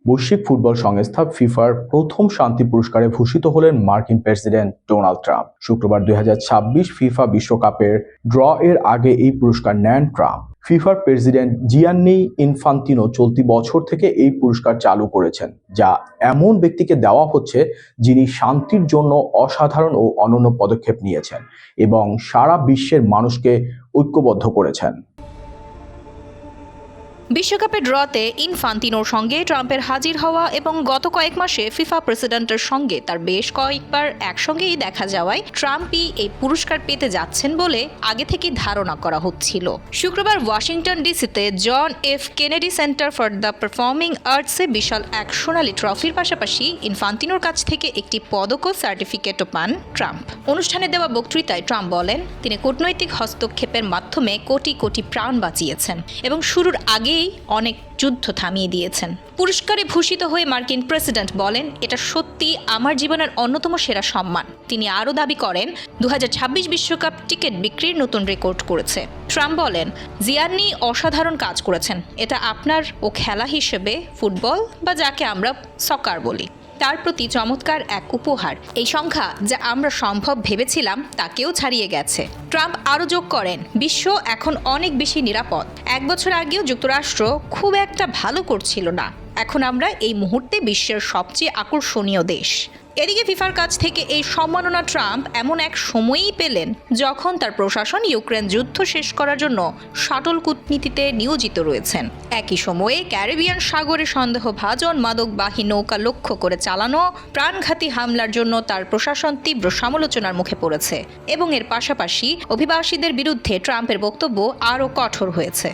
বৈশ্বিক ফুটবল সংস্থা ফিফার প্রথম শান্তি পুরস্কারে ভূষিত হলেন মার্কিন প্রেসিডেন্ট ডোনাল্ড ট্রাম্প। শুক্রবার 2026 ফিফা বিশ্বকাপের ড্র এর আগে এই পুরস্কার নেন ট্রাম্প। ফিফার প্রেসিডেন্ট জিয়ান্নি ইনফান্তিনো চলতি বছর থেকে এই পুরস্কার চালু করেছেন, যা এমন ব্যক্তিকে দেওয়া হচ্ছে যিনি শান্তির জন্য অসাধারণ ও অনন্য পদক্ষেপ নিয়েছেন এবং সারা বিশ্বের মানুষকে ঐক্যবদ্ধ করেছেন। বিশ্বকাপের ড্রতে ইনফান্তিনোর সঙ্গে ট্রাম্পের হাজির হওয়া এবং গত কয়েক মাসে ফিফা প্রেসিডেন্টের সঙ্গে তার বেশ কয়েকবার একসঙ্গেই দেখা যাওয়ায় ট্রাম্পই এই পুরস্কার পেতে যাচ্ছেন বলে আগে থেকেই ধারণা করা হচ্ছিল। শুক্রবার ওয়াশিংটন ডিসিতে John F Kennedy center for the performing আর্টসে বিশাল এক সোনালী ট্রফির পাশাপাশি ইনফান্তিনোর কাছ থেকে একটি পদক ও সার্টিফিকেটও পান ট্রাম্প। অনুষ্ঠানে দেওয়া বক্তৃতায় ট্রাম্প বলেন, তিনি কূটনৈতিক হস্তক্ষেপের মাধ্যমে কোটি কোটি প্রাণ বাঁচিয়েছেন এবং শুরুর আগে অনেক যুদ্ধ থামিয়ে দিয়েছেন। পুরস্কারে ভূষিত হয়ে মার্কিন প্রেসিডেন্ট বলেন, এটা সত্যি আমার জীবনের অন্যতম সেরা সম্মান। তিনি আরও দাবি করেন 2026 বিশ্বকাপ টিকিট বিক্রির নতুন রেকর্ড করেছে। ট্রাম্প বলেন, জিয়ান্নি অসাধারণ কাজ করেছেন। এটা আপনার ও খেলা হিসেবে ফুটবল বা যাকে আমরা সকার বলি তার প্রতি চমৎকার এক উপহার। এই সংখ্যা যা আমরা সম্ভব ভেবেছিলাম তাকেও ছাড়িয়ে গেছে। ট্রাম্প আরও যোগ করেন, বিশ্ব এখন অনেক বেশি নিরাপদ। 1 বছর আগেও যুক্তরাষ্ট্র খুব একটা ভালো করছিল না। এখন আমরা এই মুহূর্তে বিশ্বের সবচেয়ে আকর্ষণীয় দেশ। এদিকে ফিফার কাছ থেকে এই সম্মাননা ট্রাম্প এমন এক সময়ই পেলেন যখন তার প্রশাসন ইউক্রেন যুদ্ধ শেষ করার জন্য শাটল কূটনীতিতে নিয়োজিত রয়েছেন। একই সময়ে ক্যারিবিয়ান সাগরে সন্দেহভাজন মাদকবাহী নৌকা লক্ষ্য করে চালানো প্রাণঘাতী হামলার জন্য তার প্রশাসন তীব্র সমালোচনার মুখে পড়েছে এবং এর পাশাপাশি অভিবাসীদের বিরুদ্ধে ট্রাম্পের বক্তব্য আরও কঠোর হয়েছে।